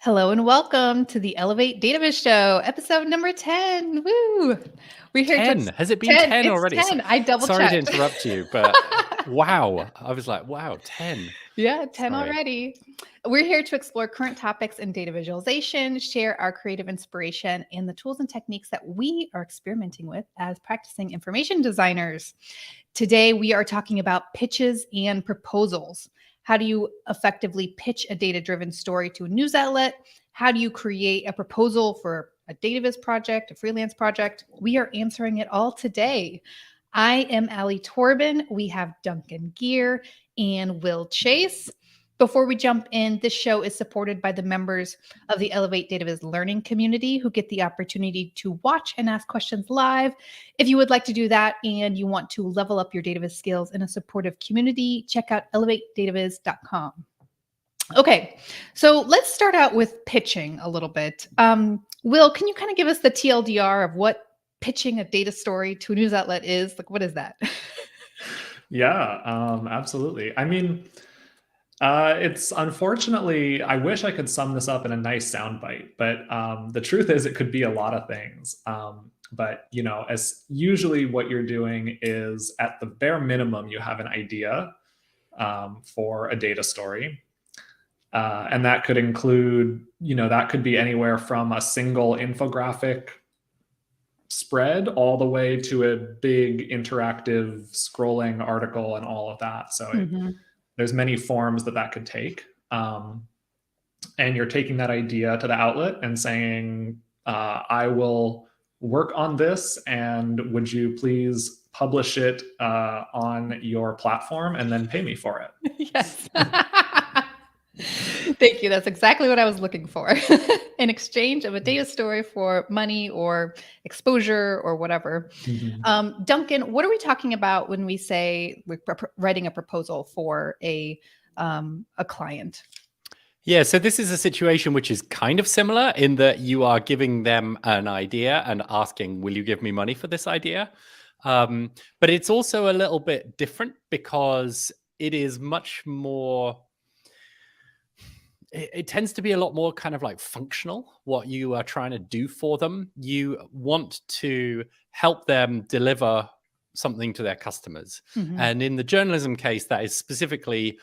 Hello and welcome to the Dataviz Show, episode number 10. Woo! We're here to 10. Has it been 10. 10 It's already? 10. I double Sorry to checked. interrupt you, but wow. I was like, wow, 10. Yeah, 10 Sorry. already. We're here to explore current topics in data visualization, share our creative inspiration, and the tools and techniques that we are experimenting with as practicing information designers. Today, we are talking about pitches and proposals. How do you effectively pitch a data-driven story to a news outlet? How do you create a proposal for a Dataviz project, a freelance project? We are answering it all today. I am Allie Torben. We have Duncan Gear and Will Chase. Before we jump in, this show is supported by the members of the Elevate Dataviz learning community who get the opportunity to watch and ask questions live. If you would like to do that and you want to level up your Dataviz skills in a supportive community, check out elevatedataviz.com. Okay, so let's start out with pitching a little bit. Will, can you kind of give us the TLDR of what pitching a data story to a news outlet is? Like, what is that? Yeah, absolutely. I mean, it's unfortunately, I wish I could sum this up in a nice soundbite, but the truth is it could be a lot of things. But as usually what you're doing is at the bare minimum, you have an idea for a data story. And that could include, that could be anywhere from a single infographic spread all the way to a big interactive scrolling article and all of that. So there's many forms that could take. And you're taking that idea to the outlet and saying, I will work on this, and would you please publish it on your platform and then pay me for it? Yes. Thank you. That's exactly what I was looking for. In exchange of a data story for money or exposure or whatever. Duncan, what are we talking about when we say we're writing a proposal for a client? Yeah, so this is a situation which is kind of similar in that you are giving them an idea and asking, will you give me money for this idea? But it's also a little bit different because it is much more... It tends to be a lot more kind of like functional, what you are trying to do for them. You want to help them deliver something to their customers. And in the journalism case, that is specifically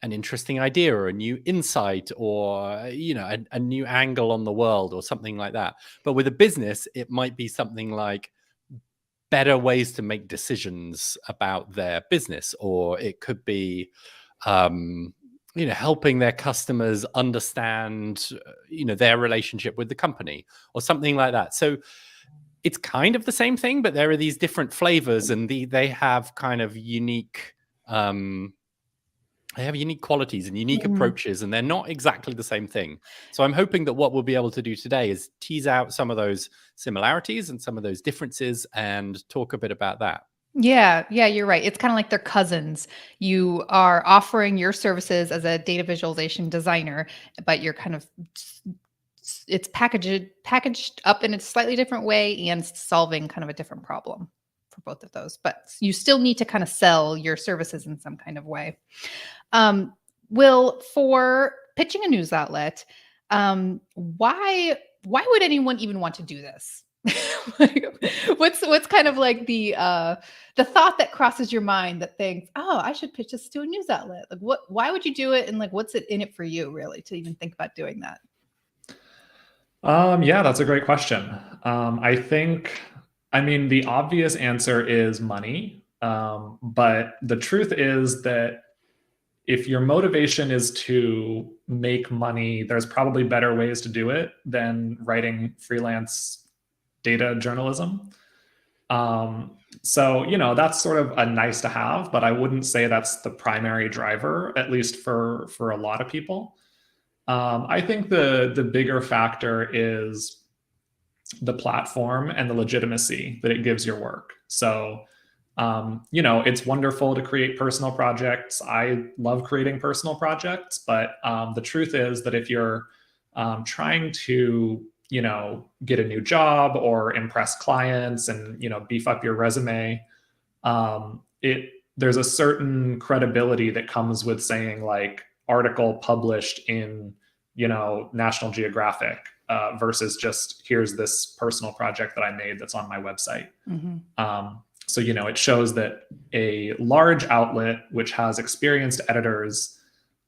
an interesting idea or a new insight or, a new angle on the world or something like that. But with a business, it might be something like better ways to make decisions about their business, or it could be, helping their customers understand, their relationship with the company or something like that. So it's kind of the same thing, but there are these different flavors, and they have kind of unique, they have unique qualities and unique approaches, and they're not exactly the same thing. So I'm hoping that what we'll be able to do today is tease out some of those similarities and some of those differences and talk a bit about that. Yeah, you're right. It's kind of like they're cousins. You are offering your services as a data visualization designer, but you're kind of it's packaged up in a slightly different way and solving kind of a different problem for both of those. But you still need to kind of sell your services in some kind of way. Will, for pitching a news outlet, why would anyone even want to do this? What's kind of like the thought that crosses your mind that thinks, oh, I should pitch this to a news outlet? Like, why would you do it, and like, what's it in it for you, really, to even think about doing that? Yeah, that's a great question. I mean, the obvious answer is money. But the truth is that if your motivation is to make money, there's probably better ways to do it than writing freelance data journalism. So, that's sort of a nice to have, but I wouldn't say that's the primary driver, at least for a lot of people. I think the bigger factor is the platform and the legitimacy that it gives your work. So, it's wonderful to create personal projects. I love creating personal projects, but the truth is that if you're trying to, get a new job or impress clients and, beef up your resume, there's a certain credibility that comes with saying like article published in, National Geographic versus just here's this personal project that I made that's on my website. So it shows that a large outlet which has experienced editors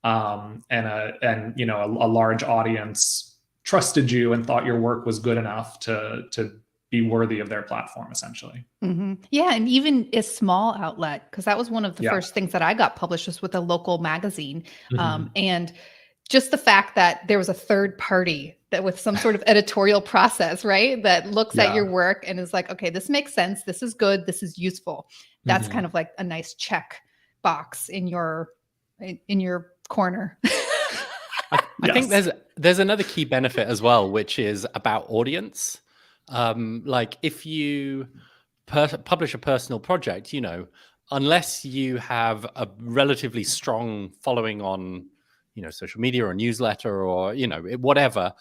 and a large audience trusted you and thought your work was good enough to be worthy of their platform, essentially. Yeah, and even a small outlet, because that was one of the first things that I got published was with a local magazine, and just the fact that there was a third party that with some sort of editorial process, right, that looks at your work and is like, okay, this makes sense, this is good, this is useful. That's kind of like a nice check box in your corner. I think there's another key benefit as well, which is about audience. Like if you publish a personal project, unless you have a relatively strong following on, social media or newsletter or, whatever,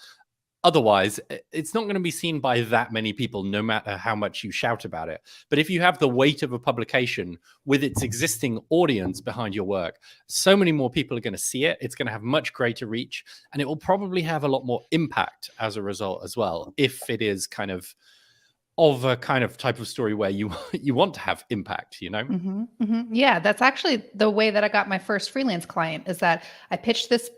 otherwise it's not going to be seen by that many people, no matter how much you shout about it. But if you have the weight of a publication with its existing audience behind your work, so many more people are going to see it. It's going to have much greater reach, and it will probably have a lot more impact as a result as well, if it is kind of a kind of type of story where you want to have impact, Yeah, that's actually the way that I got my first freelance client, is that I pitched this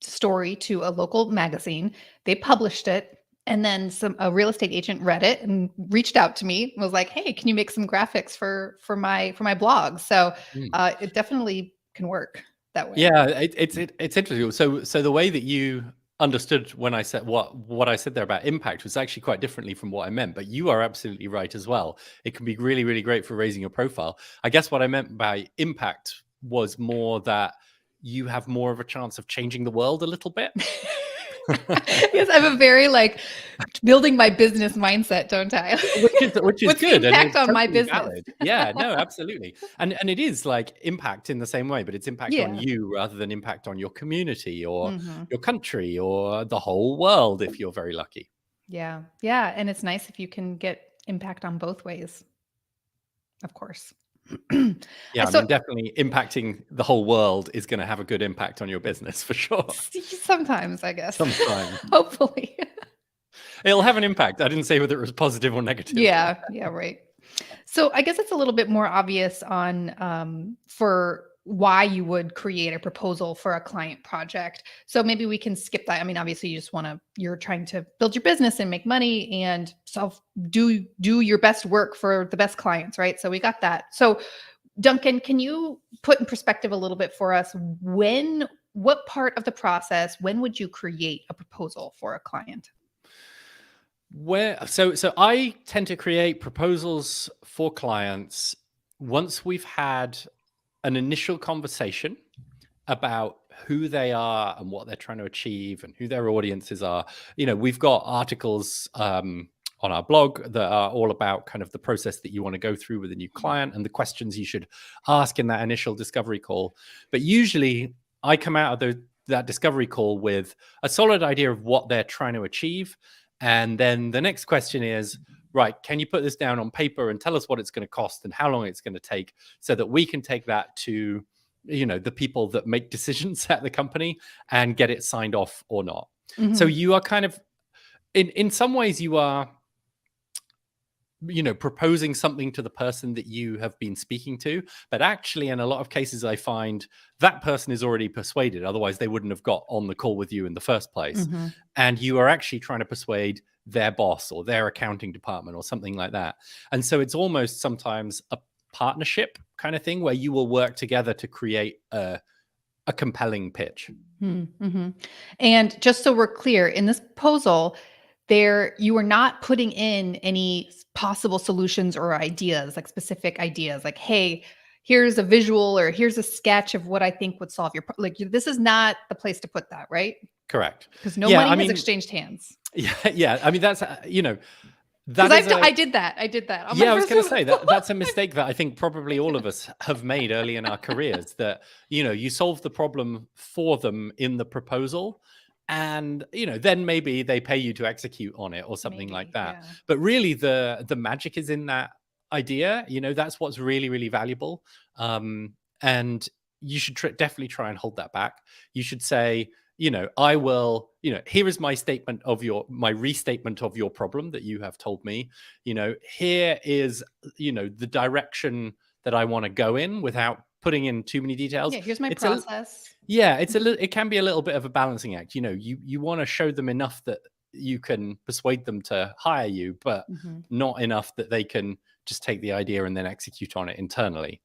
story to a local magazine. They published it, and then a real estate agent read it and reached out to me and was like, hey, can you make some graphics for my blog? So it definitely can work that way. Yeah, it's interesting. So the way that you understood when I said what I said there about impact was actually quite differently from what I meant, but you are absolutely right as well. It can be really, really great for raising your profile. I guess what I meant by impact was more that you have more of a chance of changing the world a little bit. Yes, I have a very building my business mindset, don't I? Which is What's good. The impact on totally my business. Valid. Yeah, no, absolutely. And it is like impact in the same way, but it's impact on you rather than impact on your community or your country or the whole world if you're very lucky. Yeah. Yeah. And it's nice if you can get impact on both ways, of course. Yeah, I mean, definitely impacting the whole world is going to have a good impact on your business for sure. Sometimes, I guess. Sometimes. Hopefully. It'll have an impact. I didn't say whether it was positive or negative. Yeah, right. So I guess it's a little bit more obvious on for why you would create a proposal for a client project. So maybe we can skip that. I mean, obviously you're trying to build your business and make money and do your best work for the best clients, right? So we got that. So Duncan, can you put in perspective a little bit for us what part of the process, when would you create a proposal for a client? So I tend to create proposals for clients once we've had an initial conversation about who they are and what they're trying to achieve and who their audiences are. We've got articles on our blog that are all about kind of the process that you want to go through with a new client and the questions you should ask in that initial discovery call. But usually I come out of that discovery call with a solid idea of what they're trying to achieve. And then the next question is, right, can you put this down on paper and tell us what it's going to cost and how long it's going to take so that we can take that to, the people that make decisions at the company and get it signed off or not. So you are kind of, in some ways you are, proposing something to the person that you have been speaking to. But actually, in a lot of cases, I find that person is already persuaded. Otherwise, they wouldn't have got on the call with you in the first place. And you are actually trying to persuade their boss or their accounting department or something like that. And so it's almost sometimes a partnership kind of thing where you will work together to create a compelling pitch. And just so we're clear, in this proposal, you are not putting in any possible solutions or ideas, like specific ideas, like, hey, here's a visual or here's a sketch of what I think would solve your this is not the place to put that, right? Correct. Because no money has exchanged hands. Yeah. I mean, that's, I did that. I was going to say that's a mistake that I think probably all of us have made early in our careers, that, you solve the problem for them in the proposal. And, then maybe they pay you to execute on it or something like that. Yeah. But really the magic is in that idea. That's what's really, really valuable. And you should definitely try and hold that back. You should say, I will, here is my restatement of your problem that you have told me. Here is, the direction that I want to go in without putting in too many details. Yeah, here's my process. It can be a little bit of a balancing act. You want to show them enough that you can persuade them to hire you, but not enough that they can just take the idea and then execute on it internally.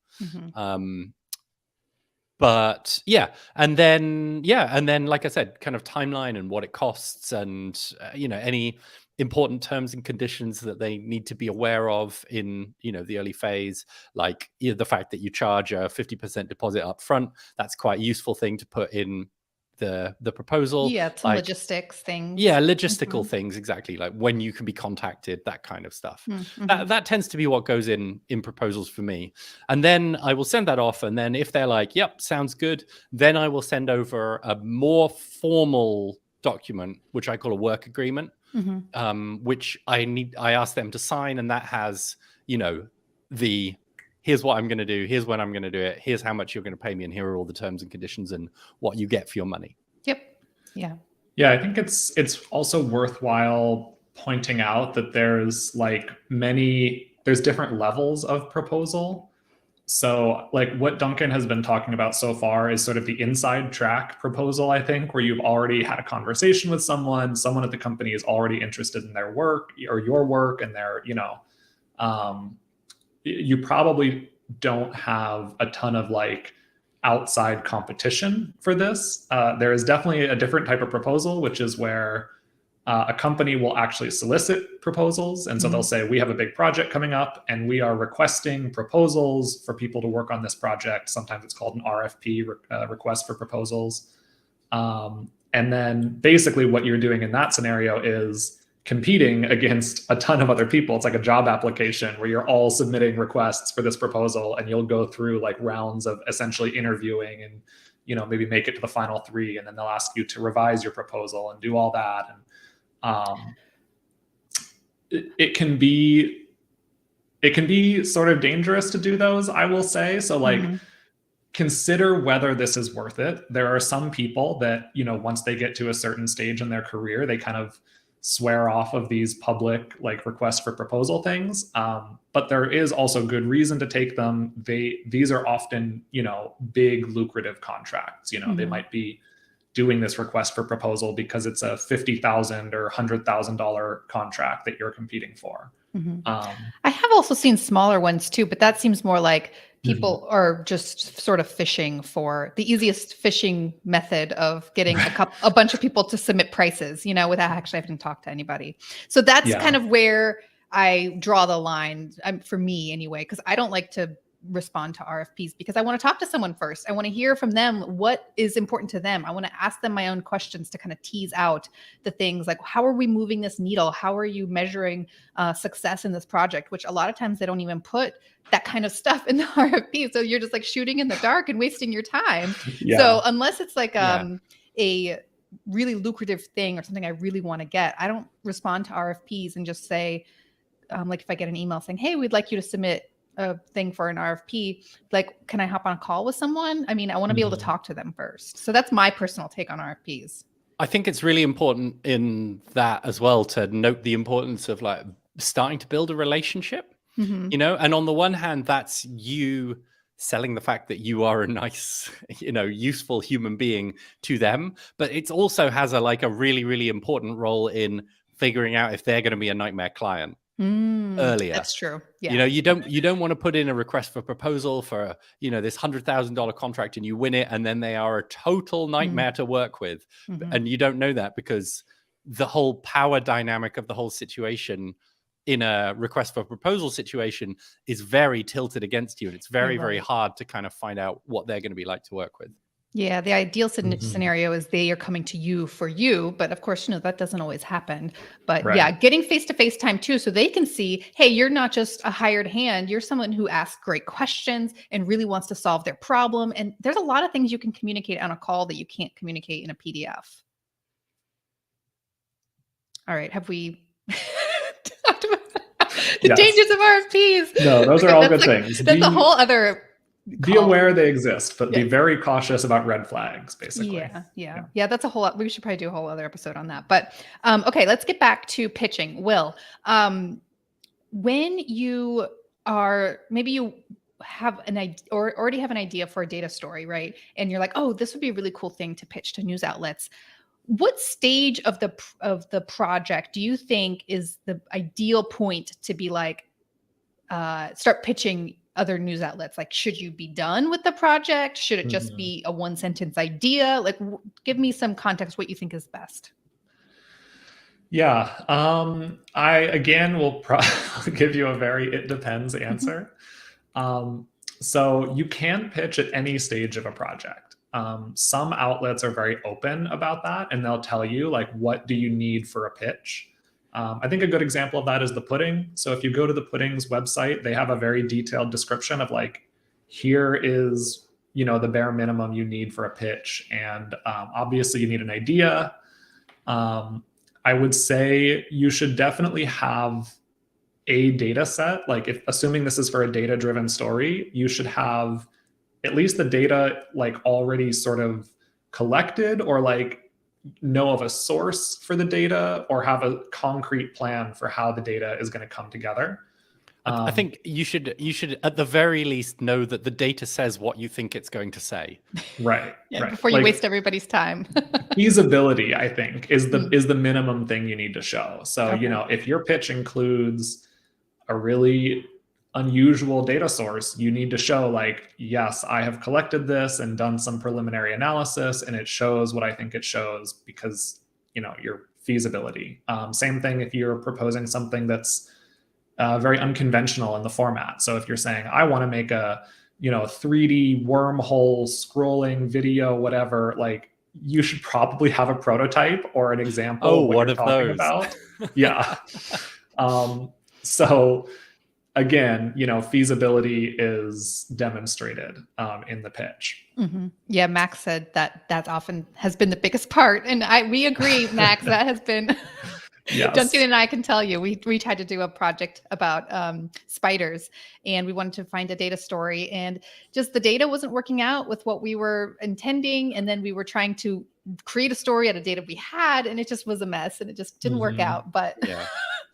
But and then like I said, kind of timeline and what it costs, and any important terms and conditions that they need to be aware of in the early phase, like the fact that you charge a 50% deposit up front. That's quite a useful thing to put in the proposal. Some logistics things. Logistical things, exactly, like when you can be contacted, that kind of stuff. That tends to be what goes in proposals for me. And then I will send that off, and then if they're like, yep, sounds good, then I will send over a more formal document, which I call a work agreement, which I ask them to sign, and that has here's what I'm going to do, here's when I'm going to do it, here's how much you're going to pay me, and here are all the terms and conditions and what you get for your money. Yep. Yeah, I think it's also worthwhile pointing out that there's different levels of proposal. So like what Duncan has been talking about so far is sort of the inside track proposal, I think, where you've already had a conversation with someone at the company is already interested in their work or your work, and they're, you probably don't have a ton of outside competition for this. There is definitely a different type of proposal, which is where a company will actually solicit proposals. And so they'll say, we have a big project coming up and we are requesting proposals for people to work on this project. Sometimes it's called an RFP, request for proposals. And then basically what you're doing in that scenario is competing against a ton of other people. It's like a job application where you're all submitting requests for this proposal, and you'll go through rounds of essentially interviewing and, maybe make it to the final 3, and then they'll ask you to revise your proposal and do all that. And it can be sort of dangerous to do those, I will say. So consider whether this is worth it. There are some people that, once they get to a certain stage in their career, they kind of swear off of these public requests for proposal things. But there is also good reason to take them. These are often, big lucrative contracts. They might be doing this request for proposal because it's a $50,000 or $100,000 contract that you're competing for. I have also seen smaller ones too, but that seems more like people are just sort of fishing for the easiest fishing method of getting a bunch of people to submit prices, without actually having to talk to anybody. So that's kind of where I draw the line, for me anyway, because I don't like to respond to RFPs because I want to talk to someone first. I want to hear from them what is important to them. I want to ask them my own questions to kind of tease out the things like, how are we moving this needle? How are you measuring success in this project? Which a lot of times they don't even put that kind of stuff in the RFP. So you're just shooting in the dark and wasting your time. So unless it's a really lucrative thing or something I really want to get, I don't respond to RFPs and just say, if I get an email saying, hey, we'd like you to submit a thing for an RFP, can I hop on a call with someone? I mean, I want to be able to talk to them first. So that's my personal take on RFPs. I think it's really important in that as well to note the importance of starting to build a relationship, and on the one hand, that's you selling the fact that you are a nice, useful human being to them, but it also has a really, really important role in figuring out if they're going to be a nightmare client. Earlier. That's true. Yeah. You don't want to put in a request for proposal for this $100,000 contract and you win it, and then they are a total nightmare to work with. And you don't know that because the whole power dynamic of the whole situation in a request for proposal situation is very tilted against you, and it's very, very hard to kind of find out what they're going to be like to work with. Yeah, the ideal scenario is they are coming to you for you, but of course, that doesn't always happen. But yeah, getting face-to-face time too, so they can see, hey, you're not just a hired hand, you're someone who asks great questions and really wants to solve their problem. And there's a lot of things you can communicate on a call that you can't communicate in a PDF. All right, have we talked about the changes of RFPs? No, those are all good things. That's a whole other be aware they exist, but be very cautious about red flags, basically. Yeah. That's a whole lot. We should probably do a whole other episode on that. But okay, let's get back to pitching. Will, when you are, maybe you have an idea or already have an idea for a data story, right? And you're like, oh, this would be a really cool thing to pitch to news outlets. What stage of the project do you think is the ideal point to be like, start pitching other news outlets? Like, should you be done with the project? Should it just be a one sentence idea? Like, give me some context, what you think is best. Yeah. I, again, will give you a very, it depends answer. So you can pitch at any stage of a project. Some outlets are very open about that, and they'll tell you, like, what do you need for a pitch? I think a good example of that is The Pudding. So if you go to The Pudding's website, they have a very detailed description of, like, here is, the bare minimum you need for a pitch. And obviously you need an idea. I would say you should definitely have a data set. Like, if assuming this is for a data-driven story, you should have at least the data, like, already sort of collected, or like know of a source for the data, or have a concrete plan for how the data is going to come together. I think you should at the very least know that the data says what you think it's going to say. Right. Before you waste everybody's time. Feasibility, I think, is the minimum thing you need to show. So, if your pitch includes a really unusual data source, you need to show, like, yes, I have collected this and done some preliminary analysis, and it shows what I think it shows, because, your feasibility. Same thing if you're proposing something that's very unconventional in the format. So if you're saying, I want to make a, 3D wormhole scrolling video, whatever, like, you should probably have a prototype or an example of what you're talking about. Yeah. So again, feasibility is demonstrated in the pitch. Yeah, Max said that often has been the biggest part, and we agree, Max. That has been. Yes. Duncan and I can tell you, we tried to do a project about spiders, and we wanted to find a data story, and just the data wasn't working out with what we were intending. And then we were trying to create a story out of data we had, and it just was a mess, and it just didn't work out. But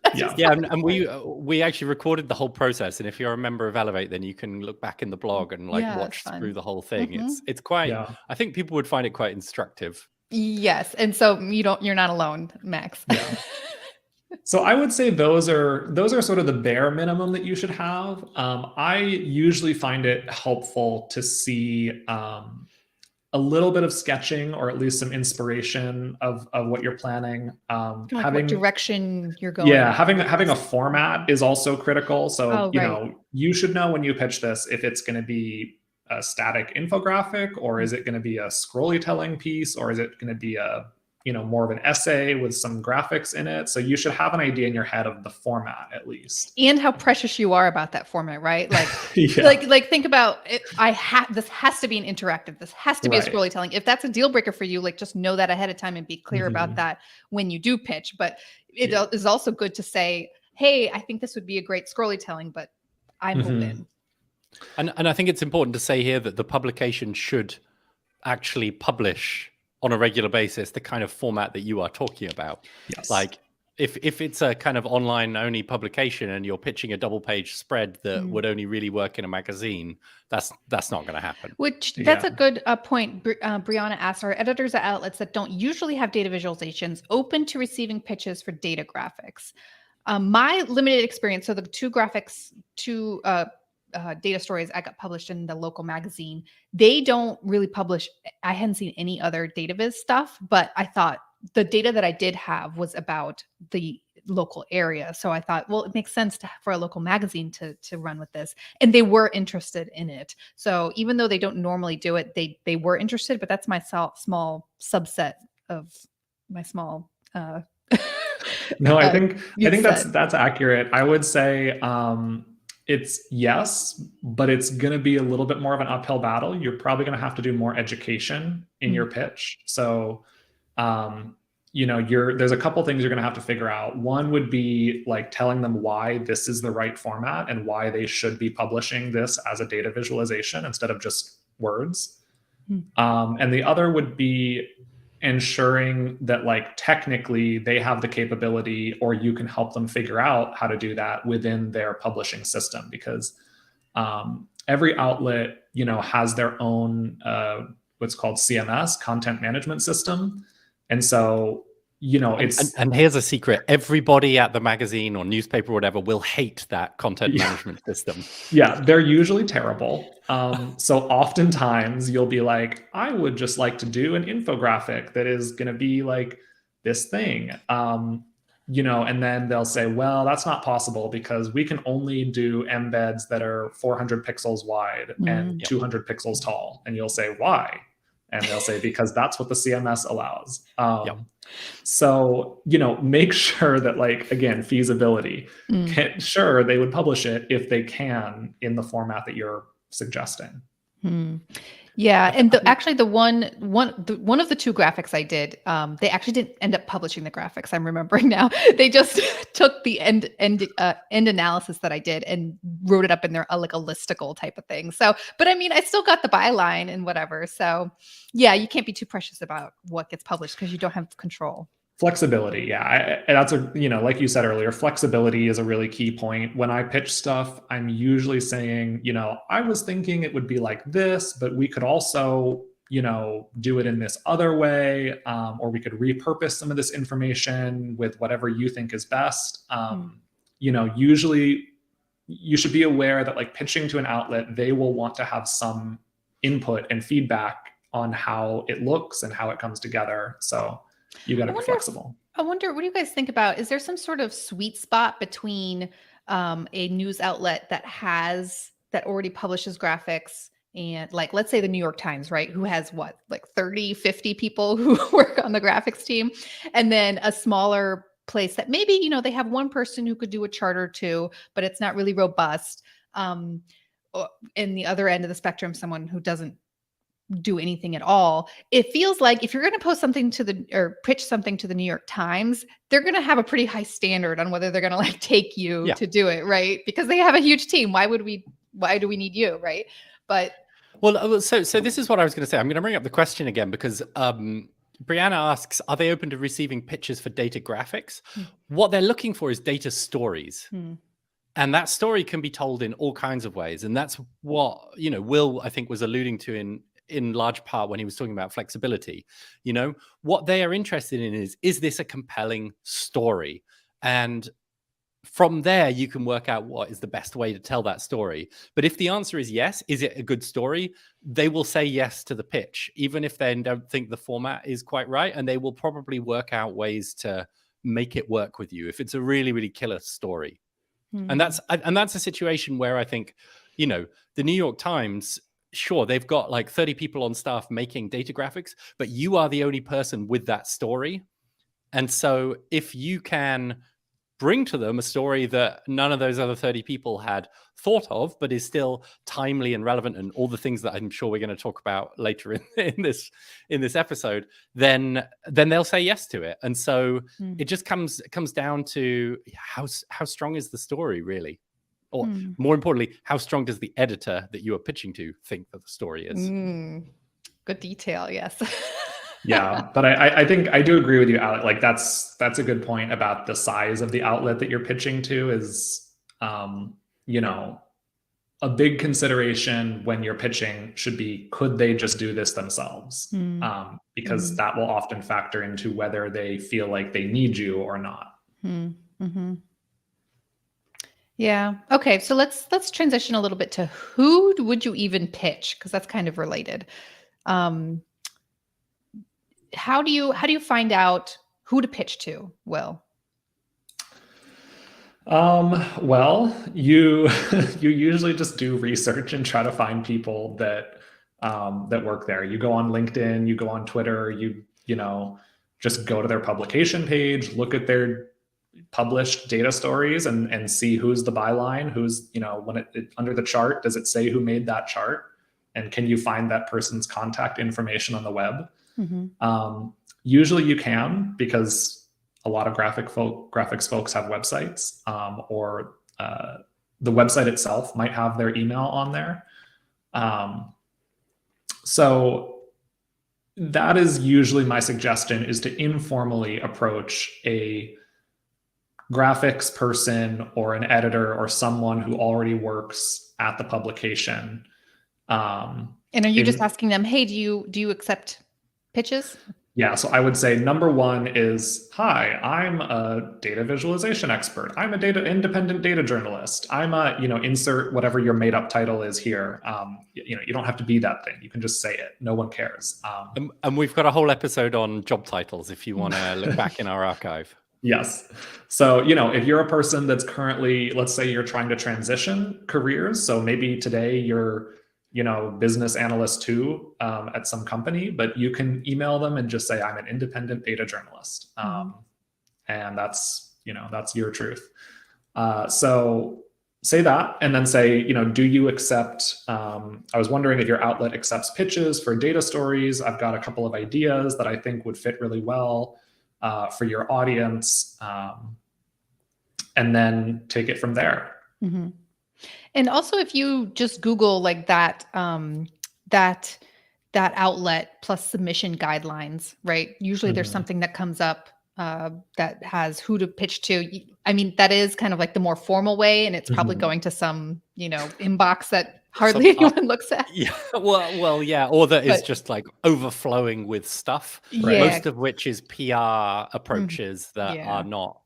and we actually recorded the whole process. And if you're a member of Elevate, then you can look back in the blog and watch through the whole thing. It's quite. I think people would find it quite instructive. Yes. And so you're not alone, Max. Yeah. So I would say those are sort of the bare minimum that you should have. I usually find it helpful to see a little bit of sketching, or at least some inspiration of what you're planning. Like what direction you're going. Yeah, having a format is also critical. So you should know when you pitch this if it's going to be a static infographic, or is it going to be a scrolly telling piece, or is it going to be a more of an essay with some graphics in it. So you should have an idea in your head of the format, at least, and how precious you are about that format, right? Like, like think about it. This has to be an interactive. This has to be a scrolly telling. If that's a deal breaker for you, like, just know that ahead of time and be clear about that when you do pitch. But it is also good to say, hey, I think this would be a great scrolly telling, but I'm open. And I think it's important to say here that the publication should actually publish on a regular basis the kind of format that you are talking about. Yes. Like, if it's a kind of online only publication and you're pitching a double page spread that would only really work in a magazine, that's not going to happen. That's a good point. Brianna asks, are editors at outlets that don't usually have data visualizations open to receiving pitches for data graphics? My limited experience, so the two data stories I got published in the local magazine, they don't really publish. I hadn't seen any other Dataviz stuff, but I thought the data that I did have was about the local area. So I thought, well, it makes sense for a local magazine to run with this. And they were interested in it. So even though they don't normally do it, they were interested, but that's my small subset of my small no, I think that's accurate. I would say it's yes, but it's going to be a little bit more of an uphill battle. You're probably going to have to do more education in your pitch. So there's a couple things you're going to have to figure out. One would be like telling them why this is the right format and why they should be publishing this as a data visualization instead of just words. And the other would be ensuring that like technically they have the capability, or you can help them figure out how to do that within their publishing system, because every outlet, has their own what's called CMS, content management system. And so, it's and here's a secret: everybody at the magazine or newspaper or whatever will hate that content management system. Yeah, they're usually terrible. So oftentimes you'll be like, I would just like to do an infographic that is going to be like this thing, and then they'll say, well, that's not possible because we can only do embeds that are 400 pixels wide and 200 pixels tall. And you'll say, why? And they'll say, because that's what the CMS allows. So, make sure that, like, again, feasibility, sure, they would publish it if they can in the format that you're suggesting. Yeah, and actually, one of the two graphics I did, they actually didn't end up publishing the graphics. I'm remembering now. They just took the end analysis that I did and wrote it up in there like a listicle type of thing. So, but I mean, I still got the byline and whatever. So, yeah, you can't be too precious about what gets published because you don't have control. Flexibility. Yeah. That's like you said earlier, flexibility is a really key point. When I pitch stuff, I'm usually saying, I was thinking it would be like this, but we could also, do it in this other way, or we could repurpose some of this information with whatever you think is best. Usually you should be aware that, like, pitching to an outlet, they will want to have some input and feedback on how it looks and how it comes together. So you got to be flexible. I wonder, what do you guys think about? Is there some sort of sweet spot between a news outlet that already publishes graphics and, like, let's say the New York Times, right? Who has what, like 30, 50 people who work on the graphics team, and then a smaller place that maybe, they have one person who could do a chart or two, but it's not really robust. In the other end of the spectrum, someone who doesn't do anything at all. It feels like if you're going to post something or pitch something to the New York Times, they're going to have a pretty high standard on whether they're going to, like, take you to do it, right? Because they have a huge team. Why do we need you, right? But so this is what I was going to say. I'm going to bring up the question again because Brianna asks, are they open to receiving pitches for data graphics? What they're looking for is data stories. And that story can be told in all kinds of ways. And that's what, Will, I think, was alluding to in large part when he was talking about flexibility. What they are interested in is this a compelling story? And from there, you can work out what is the best way to tell that story. But if the answer is yes, is it a good story? They will say yes to the pitch, even if they don't think the format is quite right. And they will probably work out ways to make it work with you if it's a really, really killer story. And that's a situation where I think, the New York Times, sure, they've got like 30 people on staff making data graphics, but you are the only person with that story. And so if you can bring to them a story that none of those other 30 people had thought of, but is still timely and relevant and all the things that I'm sure we're going to talk about later in this episode, then they'll say yes to it. And so it just comes down to how strong is the story really? Or more importantly, how strong does the editor that you are pitching to think that the story is? Good detail, yes. Yeah, but I think I do agree with you, Alec. Like that's a good point about the size of the outlet that you're pitching to is, a big consideration when you're pitching should be, could they just do this themselves? Because that will often factor into whether they feel like they need you or not. Yeah. Okay. So let's transition a little bit to who would you even pitch? Because that's kind of related. How do you find out who to pitch to, Will? Well, you usually just do research and try to find people that work there. You go on LinkedIn, you go on Twitter, you just go to their publication page, look at their published data stories and see who's the byline, who's, when it under the chart, does it say who made that chart? And can you find that person's contact information on the web? Usually you can, because a lot of graphics folks have websites, or the website itself might have their email on there. So that is usually my suggestion, is to informally approach a graphics person or an editor or someone who already works at the publication. And are you just asking them, hey, do you accept pitches? Yeah, so I would say number one is, hi, I'm a data visualization expert. I'm a independent data journalist. I'm a, insert whatever your made up title is here. You don't have to be that thing. You can just say it. No one cares. And we've got a whole episode on job titles if you want to look back in our archive. Yes. So, if you're a person that's currently, let's say you're trying to transition careers. So maybe today you're, business analyst 2 at some company, but you can email them and just say, I'm an independent data journalist. And that's your truth. So say that, and then say, do you accept, I was wondering if your outlet accepts pitches for data stories. I've got a couple of ideas that I think would fit really well for your audience, and then take it from there. Mm-hmm. And also, if you just Google like that outlet plus submission guidelines, right? Usually there's something that comes up that has who to pitch to. I mean, that is kind of like the more formal way, and it's probably going to some, inbox that hardly anyone looks at. Yeah, well, yeah, or that is just like overflowing with stuff, Yeah. most of which is PR approaches that are not,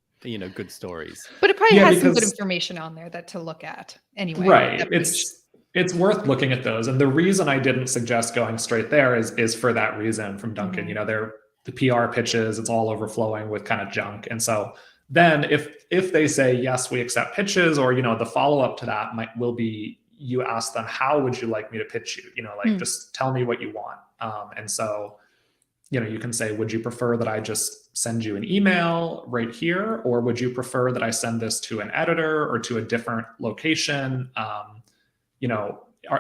good stories. But it probably has some good information on there to look at anyway. Right. It's worth looking at those. And the reason I didn't suggest going straight there is for that reason from Duncan. They're the PR pitches, it's all overflowing with kind of junk. And so then if they say, yes, we accept pitches, or, the follow-up to that will be, you ask them, how would you like me to pitch you? Just tell me what you want. And so, you can say, would you prefer that I just send you an email right here? Or would you prefer that I send this to an editor or to a different location?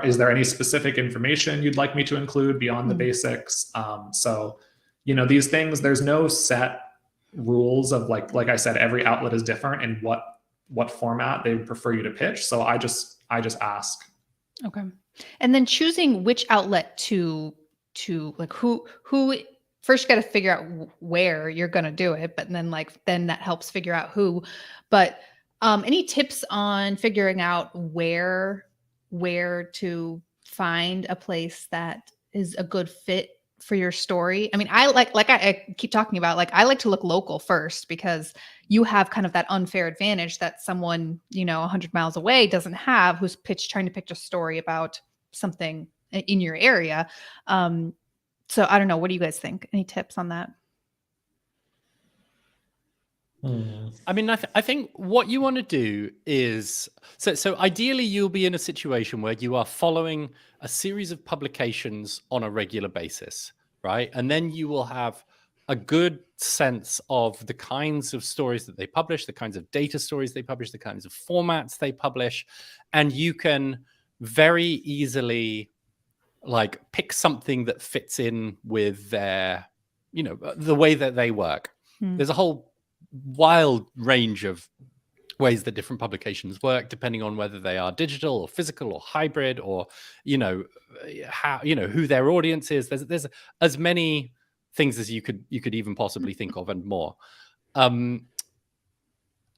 Is there any specific information you'd like me to include beyond the basics? So, these things, there's no set rules of like I said, every outlet is different in what format they would prefer you to pitch. So I just ask. Okay. And then choosing which outlet to like who first you got to figure out where you're going to do it, but then that helps figure out who. But any tips on figuring out where to find a place that is a good fit for your story? I mean, I keep talking about, I like to look local first, because you have kind of that unfair advantage that someone, 100 miles away doesn't have, who's trying to pitch a story about something in your area. So I don't know. What do you guys think? Any tips on that? I mean, I think what you want to do is, so ideally you'll be in a situation where you are following a series of publications on a regular basis, right? And then you will have a good sense of the kinds of stories that they publish, the kinds of data stories they publish, the kinds of formats they publish. And you can very easily pick something that fits in with their, the way that they work. There's a whole wild range of ways that different publications work, depending on whether they are digital or physical or hybrid, or how who their audience is. There's as many things as you could even possibly think of, and more.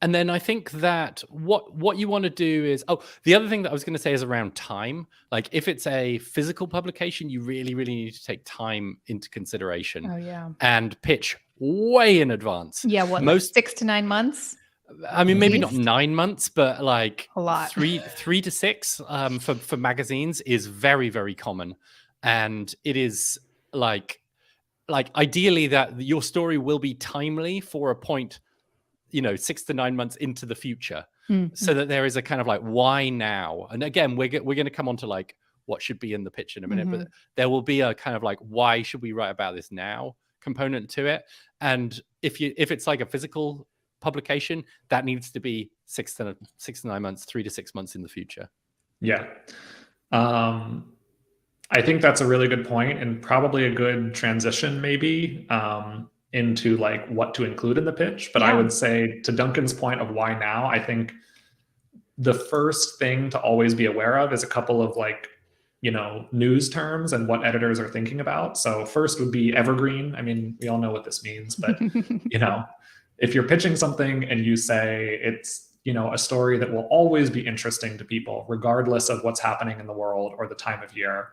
And then I think that what you want to do is, the other thing that I was going to say is around time. Like if it's a physical publication, you really, really need to take time into consideration. Oh, yeah. And pitch way in advance. Yeah, like 6 to 9 months? I mean, maybe not 9 months, but a lot. three to 6 for magazines is very, very common. And it is like ideally that your story will be timely for a point, 6 to 9 months into the future, so that there is a kind of why now? And again, we're going to come on to what should be in the pitch in a minute, but there will be a kind of why should we write about this now component to it. And if it's like a physical publication, that needs to be 6 to 9 months, 3 to 6 months in the future. Yeah. I think that's a really good point, and probably a good transition maybe into like what to include in the pitch. But I would say, to Duncan's point of why now, I think the first thing to always be aware of is a couple of like, news terms and what editors are thinking about. So first would be evergreen. I mean, we all know what this means, but if you're pitching something and you say it's, a story that will always be interesting to people, regardless of what's happening in the world or the time of year,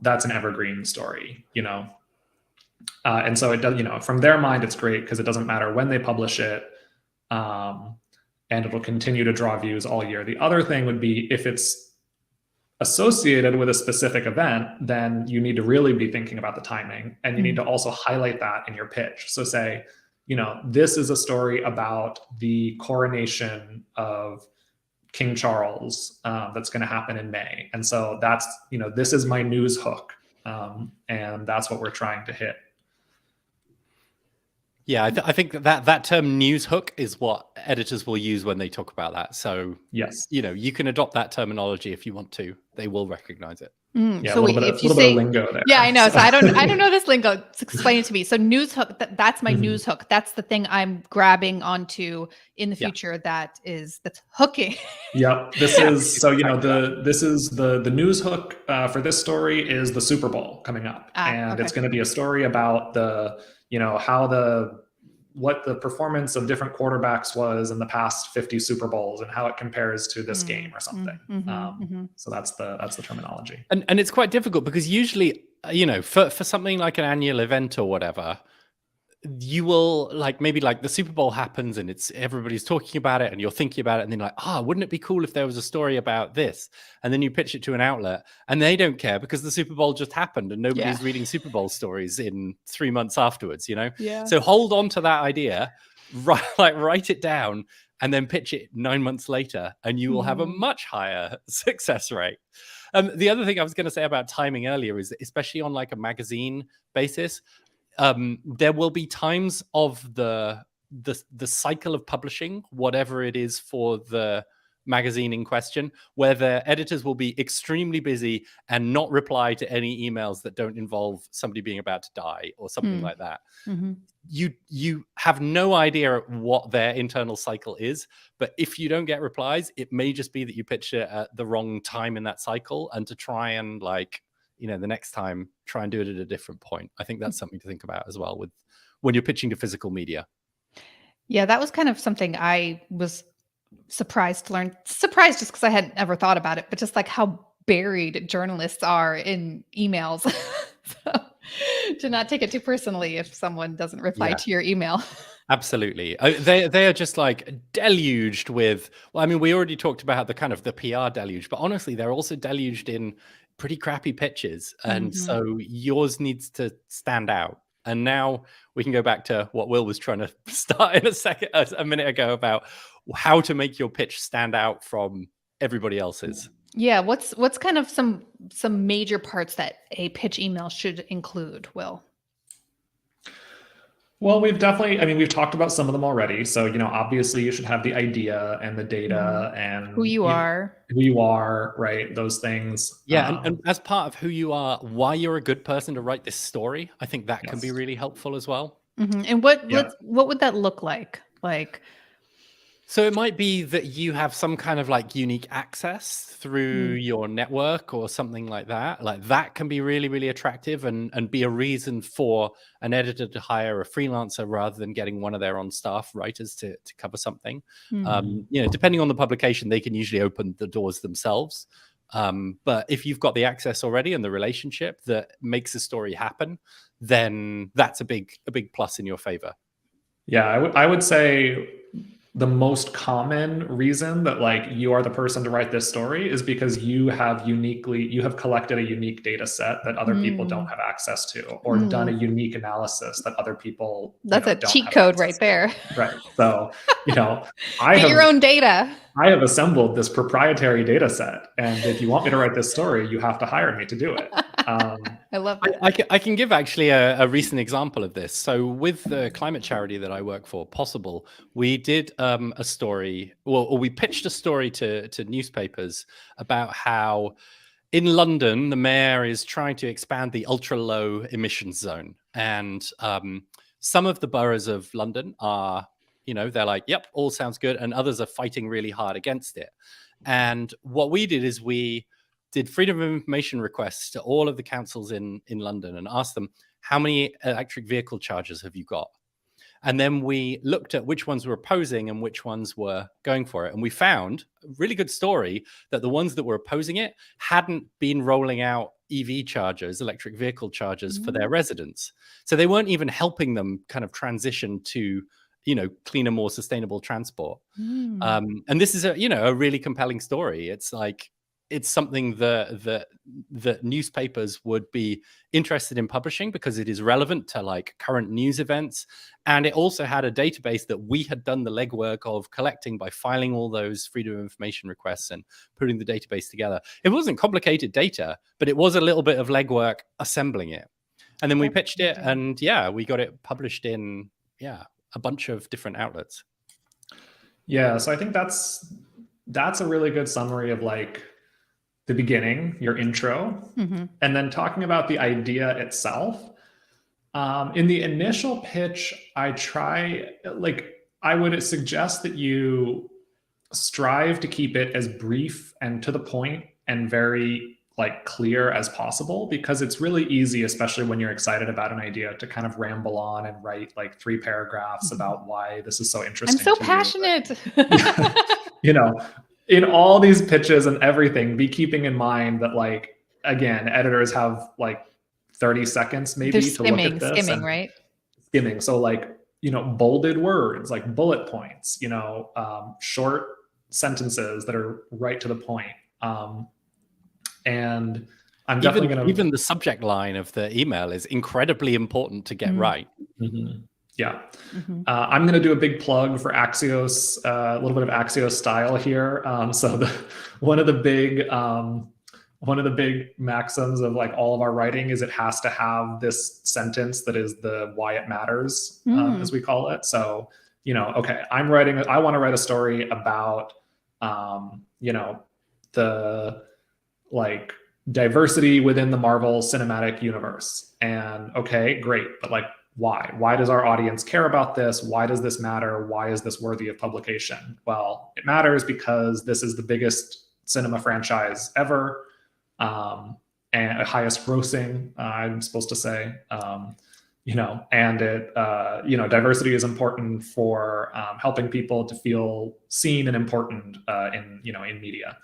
that's an evergreen story, and so it does, from their mind, it's great because it doesn't matter when they publish it, and it'll continue to draw views all year. The other thing would be if it's associated with a specific event, then you need to really be thinking about the timing, and you need to also highlight that in your pitch. So say, this is a story about the coronation of King Charles that's going to happen in May. And so that's, this is my news hook. And that's what we're trying to hit. Yeah, I think that term news hook is what editors will use when they talk about that. So yes, you can adopt that terminology if you want to. They will recognize it. Yeah, so a little bit of lingo there. Yeah, I know. So I don't know this lingo. Explain it to me. So news hook, that's my news hook. That's the thing I'm grabbing onto in the future. That's hooking. Yep. This is this is the news hook for this story is the Super Bowl coming up, and it's going to be a story about the what the performance of different quarterbacks was in the past 50 Super Bowls and how it compares to this game or something. So that's the terminology. And it's quite difficult because usually, for something like an annual event or whatever, you will maybe the Super Bowl happens and everybody's talking about it and you're thinking about it and then wouldn't it be cool if there was a story about this? And then you pitch it to an outlet and they don't care because the Super Bowl just happened and nobody's reading Super Bowl stories in 3 months afterwards, Yeah. So hold on to that idea, write it down and then pitch it 9 months later and you will have a much higher success rate. The other thing I was going to say about timing earlier is that especially on a magazine basis, there will be times of the cycle of publishing, whatever it is for the magazine in question, where the editors will be extremely busy and not reply to any emails that don't involve somebody being about to die or something like that. You have no idea what their internal cycle is, but if you don't get replies, it may just be that you pitched it at the wrong time in that cycle, and to try and the next time, try and do it at a different point. I think that's something to think about as well when you're pitching to physical media. Yeah, that was kind of something I was surprised to learn. Surprised just because I hadn't ever thought about it, but just how buried journalists are in emails. So, to not take it too personally if someone doesn't reply to your email. Absolutely. They are just deluged with, we already talked about the kind of the PR deluge, but honestly, they're also deluged in pretty crappy pitches. And so yours needs to stand out. And now we can go back to what Will was trying to start in a minute ago about how to make your pitch stand out from everybody else's. Yeah. What's kind of some major parts that a pitch email should include, Will? Well, we've talked about some of them already. So, obviously you should have the idea and the data and who you are, right? Those things. Yeah. And as part of who you are, why you're a good person to write this story, I think that can be really helpful as well. And what would that look like? So it might be that you have some kind of unique access through your network or something like that. That can be really, really attractive and be a reason for an editor to hire a freelancer rather than getting one of their on staff writers to cover something. Depending on the publication, they can usually open the doors themselves. But if you've got the access already and the relationship that makes the story happen, then that's a big plus in your favor. Yeah, I would say the most common reason that you are the person to write this story is because you have collected a unique data set that other people don't have access to, or done a unique analysis that other people that's a cheat code right there. Right. So, your own data. I have assembled this proprietary data set, and if you want me to write this story, you have to hire me to do it. I love that. I can give actually a recent example of this. So with the climate charity that I work for, Possible, we did a story, or we pitched a story to newspapers about how in London, the mayor is trying to expand the ultra-low emissions zone. And some of the boroughs of London are, they're like, yep, all sounds good. And others are fighting really hard against it. And what we did is we did freedom of information requests to all of the councils in London and asked them, how many electric vehicle chargers have you got? And then we looked at which ones were opposing and which ones were going for it. And we found a really good story that the ones that were opposing it hadn't been rolling out EV chargers, electric vehicle chargers for their residents. So they weren't even helping them kind of transition to, cleaner, more sustainable transport. And this is a really compelling story. It's like, it's something that newspapers would be interested in publishing because it is relevant to like current news events. And it also had a database that we had done the legwork of collecting by filing all those freedom of information requests and putting the database together. It wasn't complicated data, but it was a little bit of legwork assembling it. And then we pitched it and we got it published in, a bunch of different outlets. Yeah. So I think that's a really good summary of like the beginning, your intro, and then talking about the idea itself. In the initial pitch, I would suggest that you strive to keep it as brief and to the point and very like clear as possible, because it's really easy, especially when you're excited about an idea, to kind of ramble on and write like 3 paragraphs about why this is so interesting. I'm so passionate. In all these pitches and everything, be keeping in mind that, like, again, editors have like 30 seconds maybe to look at this. Skimming, right? Skimming. So like, bolded words, like bullet points, short sentences that are right to the point. And I'm definitely going to... Even the subject line of the email is incredibly important to get right. Yeah. I'm going to do a big plug for Axios, a little bit of Axios style here. So one of the big maxims of like all of our writing is it has to have this sentence that is the why it matters, as we call it. So, okay, I want to write a story about, the like diversity within the Marvel Cinematic Universe. And okay, great. But like, why? Why does our audience care about this? Why does this matter? Why is this worthy of publication? Well, it matters because this is the biggest cinema franchise ever, and highest grossing, I'm supposed to say, and it, diversity is important for helping people to feel seen and important in media.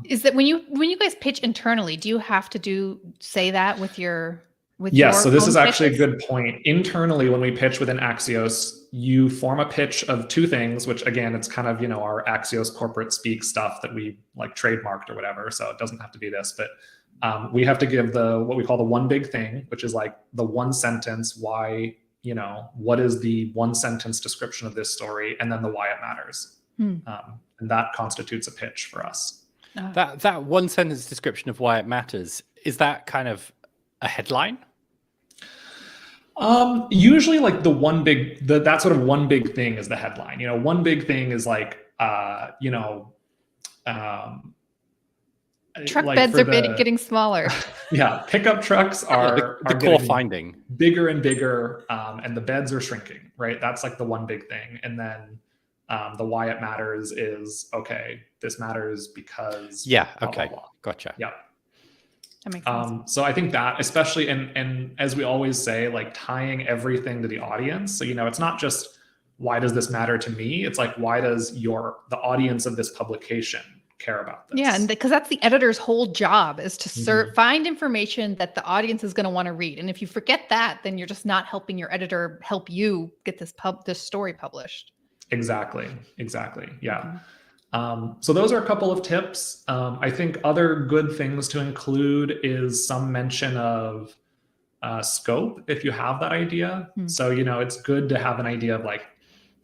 Is that when you guys pitch internally, do you have to say that with your yes, so this is actually pitches? a good point. Internally, when we pitch within Axios, you form a pitch of 2 things, which again, it's kind of, our Axios corporate speak stuff that we like trademarked or whatever. So it doesn't have to be this, but we have to give what we call the one big thing, which is like the one sentence, why, what is the one sentence description of this story, and then the why it matters. And that constitutes a pitch for us. That one sentence description of why it matters, is that kind of a headline? Usually like that sort of one big thing is the headline. One big thing is like, truck like beds are getting smaller. Yeah. Pickup trucks are the core finding bigger and bigger. And the beds are shrinking, right? That's like the one big thing. And then, the why it matters is, okay, this matters because okay, blah, blah, blah. Gotcha. Yeah. That makes sense. So I think that, especially, and as we always say, like tying everything to the audience. So, it's not just why does this matter to me? It's like, why does the audience of this publication care about this? Yeah, and because that's the editor's whole job, is to find information that the audience is going to want to read. And if you forget that, then you're just not helping your editor help you get this story published. Exactly. Yeah. So those are a couple of tips. I think other good things to include is some mention of scope if you have that idea. So, it's good to have an idea of like,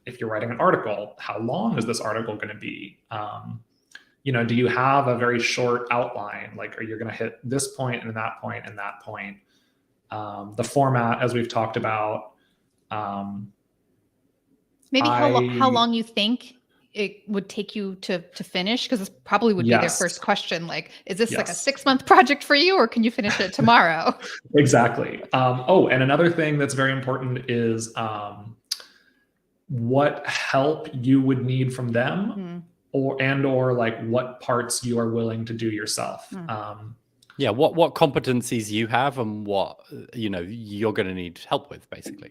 if you're writing an article, how long is this article going to be? Do you have a very short outline? Like, are you going to hit this point and that point and that point? The format, as we've talked about. Maybe how long you think it would take you to finish? Because this probably would be their Yes. first question. Like, is this like a Yes. 6-month project for you, or can you finish it tomorrow? Exactly. And another thing that's very important is what help you would need from them, or like what parts you are willing to do yourself. Yeah, what competencies you have and what you're going to need help with, basically.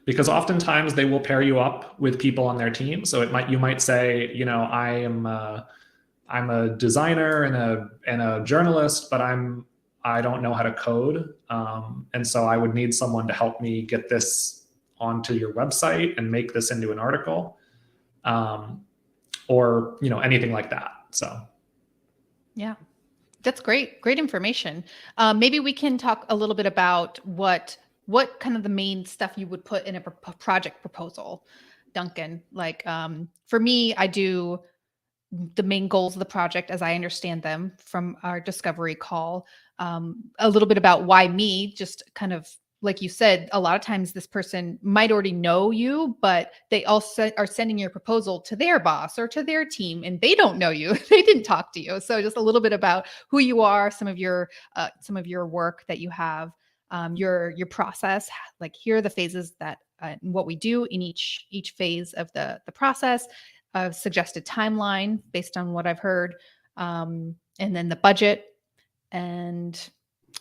Because oftentimes they will pair you up with people on their team. So you might say, I'm a designer and a journalist, but I don't know how to code, and so I would need someone to help me get this onto your website and make this into an article, or anything like that. So yeah. That's great. Great information. Maybe we can talk a little bit about what kind of the main stuff you would put in a project proposal, Duncan. Like for me, I do the main goals of the project as I understand them from our discovery call. A little bit about why me, just kind of like you said, a lot of times this person might already know you, but they also are sending your proposal to their boss or to their team, and they don't know you. They didn't talk to you. So just a little bit about who you are, some of your work that you have, your process. Like, here are the phases that what we do in each phase of the process. A suggested timeline based on what I've heard, and then the budget, and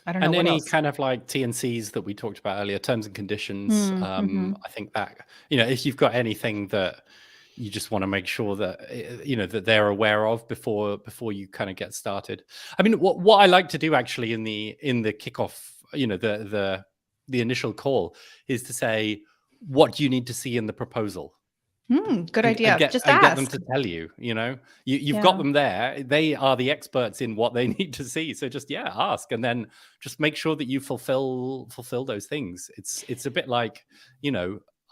I don't know and what any else. kind of like T&Cs that we talked about earlier, terms and conditions. I think that, if you've got anything that you just want to make sure that, that they're aware of before you kind of get started. I mean, what I like to do actually in the kickoff, the initial call, is to say, what do you need to see in the proposal? Good idea. Just ask. Get them to tell you. You've got them there. They are the experts in what they need to see. So just ask, and then just make sure that you fulfill those things. It's a bit like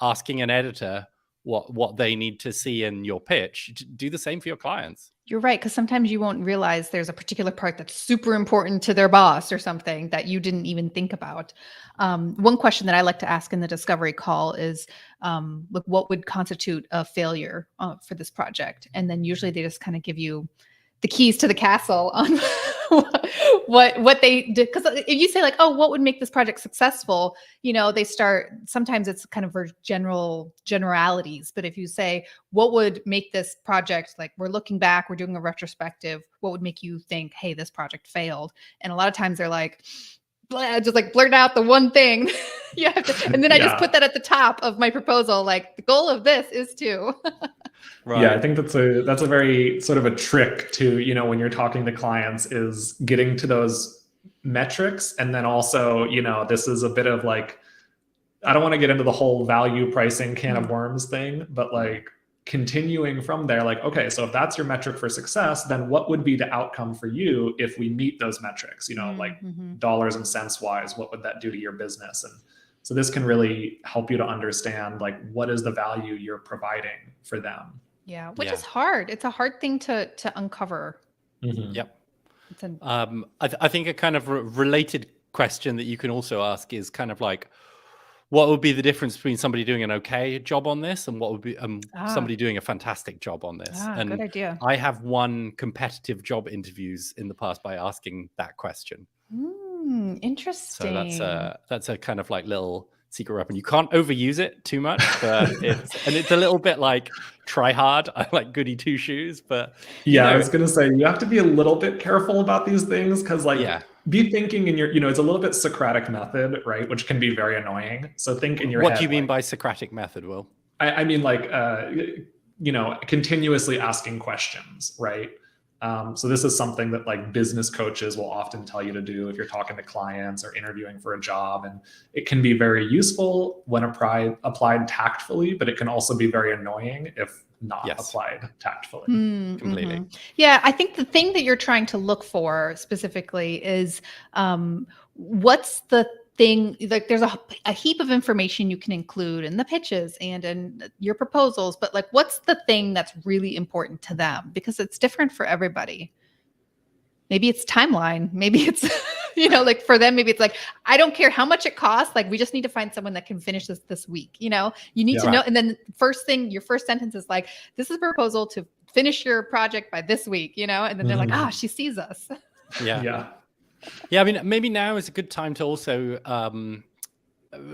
asking an editor what they need to see in your pitch. Do the same for your clients. You're right, because sometimes you won't realize there's a particular part that's super important to their boss or something that you didn't even think about. One question that I like to ask in the discovery call is, look, what would constitute a failure for this project? And then usually they just kind of give you the keys to the castle on what they did. Because if you say like, oh, what would make this project successful? They start, sometimes it's kind of for generalities. But if you say, what would make this project, like, we're looking back, we're doing a retrospective, what would make you think, hey, this project failed? And a lot of times they're like, just like blurt out the one thing you have to, and then I just put that at the top of my proposal, like, the goal of this is to. Right. Yeah, I think that's a very sort of a trick to, when you're talking to clients, is getting to those metrics. And then also, this is a bit of like, I don't want to get into the whole value pricing can of worms thing, but like continuing from there, like, okay, so if that's your metric for success, then what would be the outcome for you if we meet those metrics, like dollars and cents wise, what would that do to your business? And so this can really help you to understand, like, what is the value you're providing for them. Yeah, which is hard. It's a hard thing to uncover. Yep. I think a kind of related question that you can also ask is kind of like, what would be the difference between somebody doing an okay job on this and what would be somebody doing a fantastic job on this? And good idea. I have won competitive job interviews in the past by asking that question. Interesting. So that's a kind of like little secret weapon. You can't overuse it too much, but it's a little bit like try hard. I like goody two shoes, but I was gonna say, you have to be a little bit careful about these things, because be thinking in your, it's a little bit Socratic method, right? Which can be very annoying. So think in your head. What do you mean by Socratic method, Will? I mean, like, continuously asking questions, right? So this is something that like business coaches will often tell you to do if you're talking to clients or interviewing for a job. And it can be very useful when applied tactfully, but it can also be very annoying if not applied tactfully. Completely. Yeah, I think the thing that you're trying to look for specifically is what's the thing, like, there's a heap of information you can include in the pitches and in your proposals, but like, what's the thing that's really important to them? Because it's different for everybody. Maybe it's timeline. Maybe it's Like for them, maybe it's like, I don't care how much it costs. Like, we just need to find someone that can finish this week. You need to know. And then your first sentence is like, this is a proposal to finish your project by this week, and then they're like, she sees us. Yeah. I mean, maybe now is a good time to also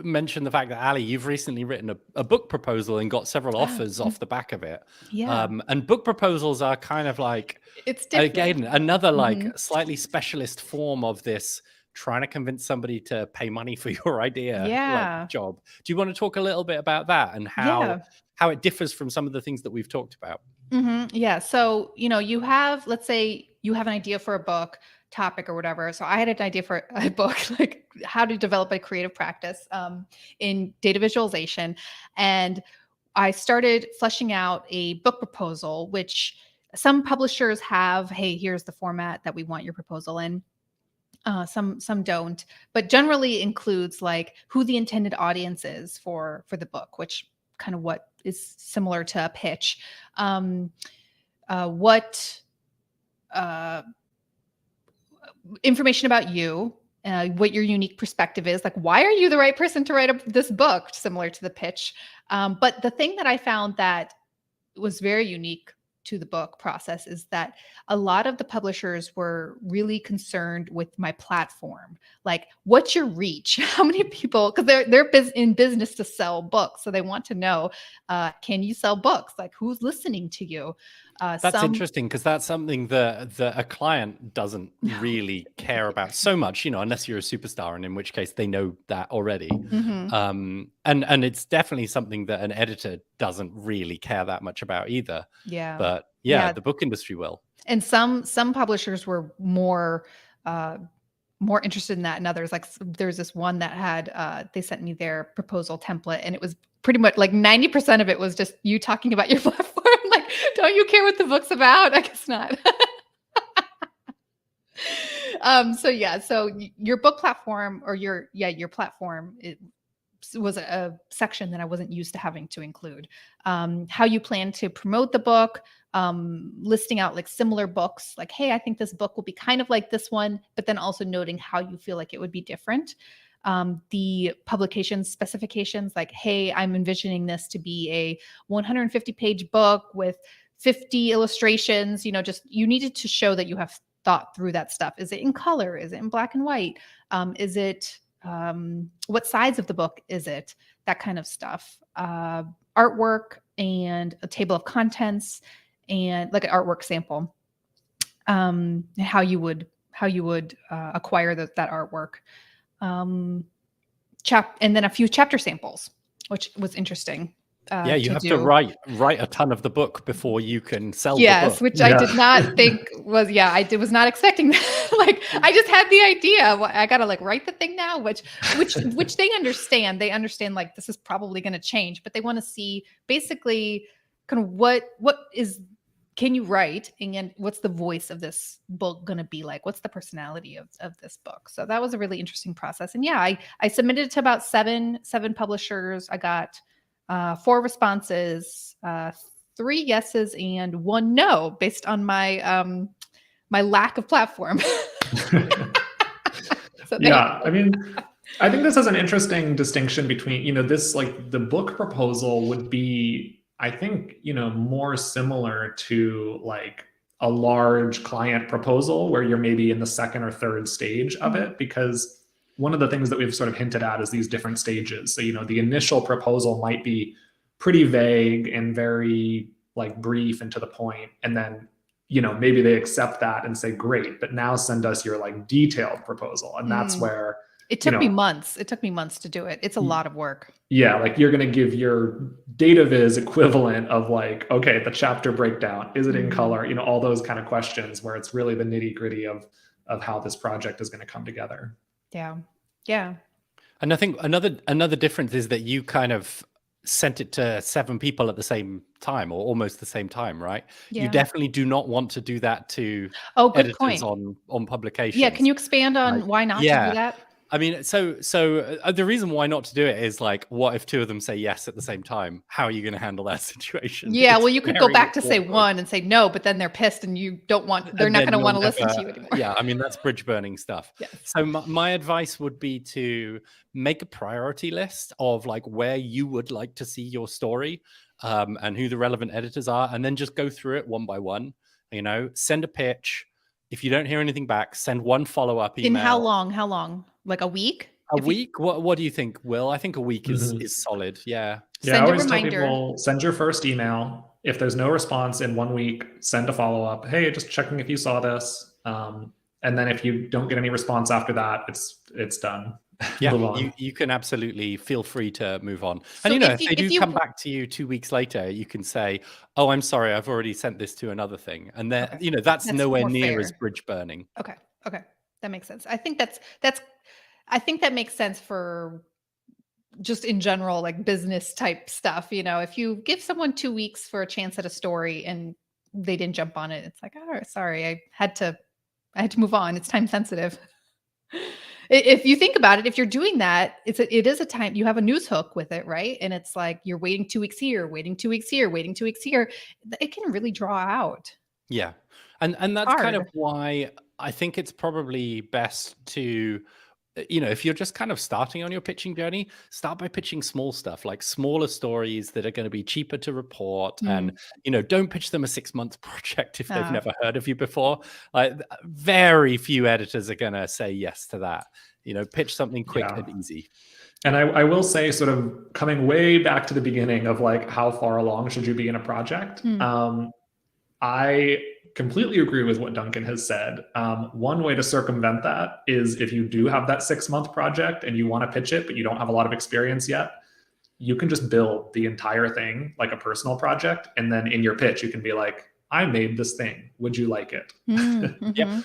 mention the fact that Ali, you've recently written a book proposal and got several offers off the back of it. And book proposals are kind of like, it's different. Again, another like slightly specialist form of this trying to convince somebody to pay money for your idea job. Do you want to talk a little bit about that and how it differs from some of the things that we've talked about? Yeah. So, you have, let's say you have an idea for a book topic or whatever. So I had an idea for a book, like how to develop a creative practice in data visualization. And I started fleshing out a book proposal, which some publishers have, hey, here's the format that we want your proposal in. Some don't, but generally includes like who the intended audience is for the book, which kind of what is similar to a pitch. What information about you, what your unique perspective is, like why are you the right person to write this book, similar to the pitch. But the thing that I found that was very unique to the book process is that a lot of the publishers were really concerned with my platform. Like, what's your reach? How many people, because they're in business to sell books. So they want to know, can you sell books? Like, who's listening to you? That's interesting, because that's something that a client doesn't really care about so much, unless you're a superstar, and in which case they know that already. And it's definitely something that an editor doesn't really care that much about either. But the book industry will. And some publishers were more interested in that, and others, like there's this one that had they sent me their proposal template, and it was pretty much like 90% of it was just you talking about your platform. Like, don't you care what the book's about? I guess not. So your book platform, or your platform, it was a section that I wasn't used to having to include. How you plan to promote the book, listing out like similar books, like, hey, I think this book will be kind of like this one, but then also noting how you feel like it would be different. The publication specifications, like, hey, I'm envisioning this to be a 150-page book with 50 illustrations. Just you needed to show that you have thought through that stuff. Is it in color? Is it in black and white? Is it what size of the book is it? That kind of stuff. Artwork and a table of contents, and like an artwork sample. How you would acquire that artwork. And then a few chapter samples, which was interesting. You have to write a ton of the book before you can sell the book. Yes, which I did not think was, I was not expecting that. Like, I just had the idea. Well, I got to like write the thing now, which they understand. They understand like this is probably going to change, but they want to see basically kind of what can you write, and what's the voice of this book going to be like? What's the personality of this book? So that was a really interesting process. And I submitted to about seven publishers. I got 4 responses, 3 yeses and 1 no, based on my my lack of platform. I mean, I think this is an interesting distinction between, this, like, the book proposal would be, I think, more similar to like a large client proposal where you're maybe in the second or third stage of it, because one of the things that we've sort of hinted at is these different stages. So, the initial proposal might be pretty vague and very like brief and to the point. And then, maybe they accept that and say, great, but now send us your like detailed proposal. And that's where it took me months. It took me months to do it. It's a lot of work. Yeah. Like, you're going to give your Dataviz equivalent of like, okay, the chapter breakdown, is it in color? All those kind of questions where it's really the nitty gritty of how this project is going to come together. Yeah. Yeah. And I think another difference is that you kind of sent it to 7 people at the same time, or almost the same time, right? Yeah. You definitely do not want to do that to good editors point. on publications. Yeah. Can you expand on why not to do that? I mean, so the reason why not to do it is like, what if two of them say yes at the same time? How are you going to handle that situation? Yeah, It's well, you could go very back to say awkward. one and say no, but then they're pissed and you don't want, they're And not then going to want to you'll listen to never- you anymore. Yeah, I mean, that's bridge burning stuff. Yes. So my advice would be to make a priority list of like where you would like to see your story, and who the relevant editors are, and then just go through it one by one. You know, send a pitch. If you don't hear anything back, send one follow-up email. In how long? How long? Like a week? A week? What do you think, Will? I think a week is solid. Yeah. Yeah, Send I a always tell reminder. people, send your first email. If there's no response in 1 week, send a follow-up. Hey, just checking if you saw this. And then if you don't get any response after that, it's done. Yeah, Move on. you can absolutely feel free to move on. So And if if they do you- come back to you 2 weeks later, you can say, "Oh, I'm sorry, I've already sent this to another thing," and then Okay. that's That's nowhere more near fair. as bridge burning. Okay. That makes sense. I think I think that makes sense for just in general, like business type stuff. If you give someone 2 weeks for a chance at a story and they didn't jump on it, it's like, oh, sorry, I had to move on. It's time sensitive. If you think about it, if you're doing that, it is a time, you have a news hook with it, right? And it's like you're waiting 2 weeks here, waiting 2 weeks here, waiting 2 weeks here. It can really draw out. Yeah, and that's kind of Hard. why I think it's probably best to, if you're just kind of starting on your pitching journey, start by pitching small stuff, like smaller stories that are going to be cheaper to report. And, don't pitch them a 6-month project if they've never heard of you before. Like, very few editors are going to say yes to that. Pitch something quick and easy. And I will say, sort of coming way back to the beginning of like, how far along should you be in a project? I completely agree with what Duncan has said. One way to circumvent that is if you do have that 6-month project and you want to pitch it, but you don't have a lot of experience yet, you can just build the entire thing like a personal project. And then in your pitch, you can be like, I made this thing. Would you like it? Yep.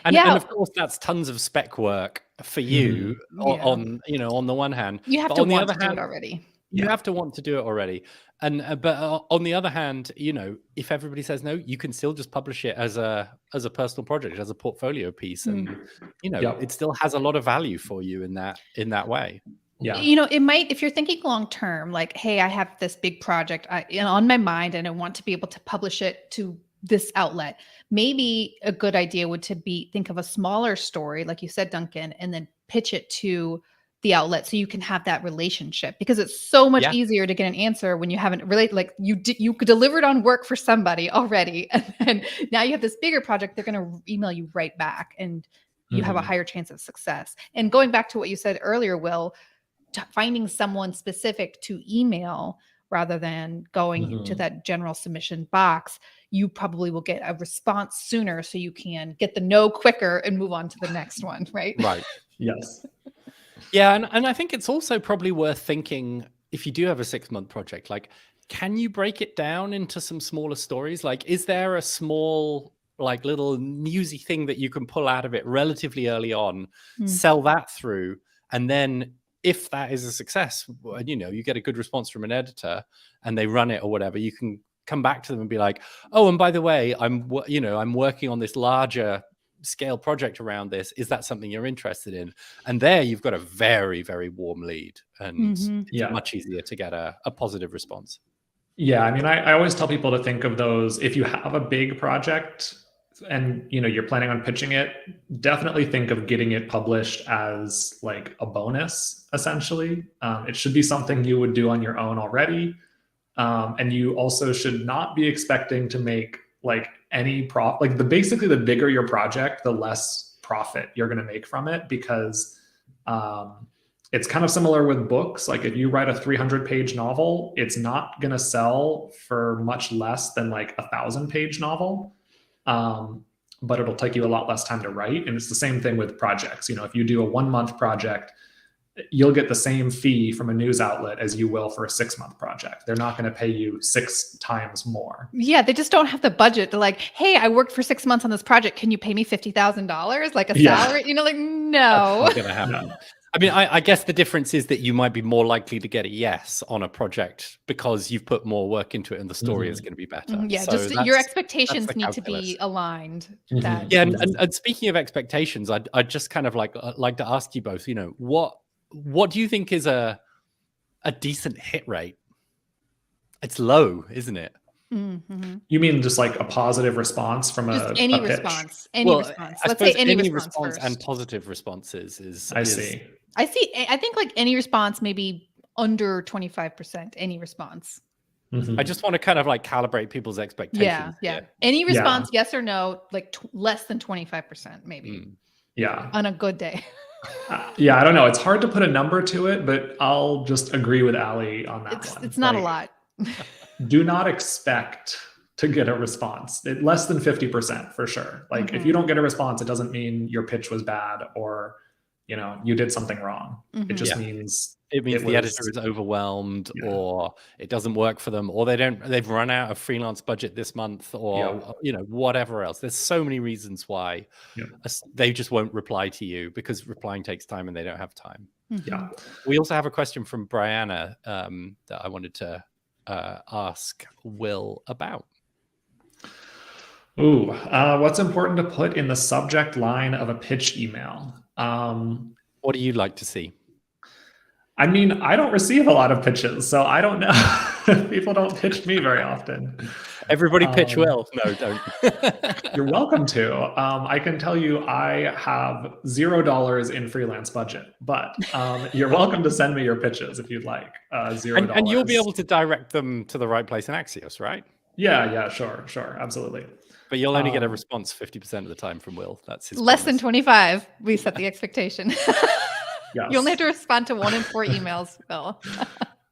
And of course, that's tons of spec work for you on the one hand. You have But to on the want other to do hand, it already. You have to want to do it already. And but on the other hand, if everybody says no, you can still just publish it as a personal project, as a portfolio piece, and it still has a lot of value for you in that way. Yeah. It might, if you're thinking long term, like, hey, I have this big project on my mind and I want to be able to publish it to this outlet. Maybe a good idea would to be think of a smaller story, like you said, Duncan, and then pitch it to the outlet so you can have that relationship, because it's so much easier to get an answer when you haven't really, like, you delivered on work for somebody already, and then now you have this bigger project. They're going to email you right back, and you have a higher chance of success. And going back to what you said earlier, Will, finding someone specific to email rather than going to that general submission box, you probably will get a response sooner, so you can get the no quicker and move on to the next one, right? Right. Yes. Yeah, and I think it's also probably worth thinking, if you do have a 6-month project, like, can you break it down into some smaller stories? Like, is there a small, like, little newsy thing that you can pull out of it relatively early on, sell that through, and then if that is a success, you get a good response from an editor and they run it or whatever, you can come back to them and be like, oh, and by the way, I'm working on this larger scale project around this. Is that something you're interested in? And there you've got a very, very warm lead, and it's much easier to get a positive response. Yeah. I mean, I always tell people to think of those, if you have a big project and you're planning on pitching it, definitely think of getting it published as like a bonus, essentially. It should be something you would do on your own already. And you also should not be expecting to make like any basically the bigger your project, the less profit you're going to make from it, because it's kind of similar with books. Like, if you write a 300-page novel, it's not going to sell for much less than like a 1,000-page novel. But it'll take you a lot less time to write. And it's the same thing with projects. If you do a 1-month project, you'll get the same fee from a news outlet as you will for a 6-month project. They're not going to pay you 6 times more. Yeah, they just don't have the budget. They're like, hey, I worked for 6 months on this project. Can you pay me $50,000 like a salary? Like, no. That's not going to happen. I mean, I guess the difference is that you might be more likely to get a yes on a project because you've put more work into it and the story is going to be better. Yeah, So just your that's expectations the need to calculus. be aligned. Yeah, and speaking of expectations, I'd just kind of like to ask you both, what do you think is a decent hit rate? It's low, isn't it? You mean just like a positive response from just a any pitch? response? Any response. Let's say any response first. And positive responses is. I see. I think like any response, maybe under 25%. Any response. I just want to kind of like calibrate people's expectations. Yeah. Any response, yes or no, like less than 25%, maybe. Yeah. On a good day. I don't know. It's hard to put a number to it, but I'll just agree with Ali on that one. It's not a lot. Do not expect to get a response. Less than 50% for sure. Like if you don't get a response, it doesn't mean your pitch was bad or you did something wrong. It just means the editor is overwhelmed or it doesn't work for them or they've run out of freelance budget this month or whatever else. There's so many reasons why they just won't reply to you because replying takes time and they don't have time. We also have a question from Brianna that I wanted to ask Will about. What's important to put in the subject line of a pitch email? What do you like to see? I mean, I don't receive a lot of pitches, so I don't know. People don't pitch me very often. Everybody pitch Will. No, don't. You're welcome to. I can tell you I have $0 in freelance budget, but you're welcome to send me your pitches if you'd like. $0. And you'll be able to direct them to the right place in Axios, right? Yeah, sure, absolutely. But you'll only get a response 50% of the time from Will. That's his less promise. than 25. We set the expectation. Yes. You only have to respond to 1 in 4 emails, Will.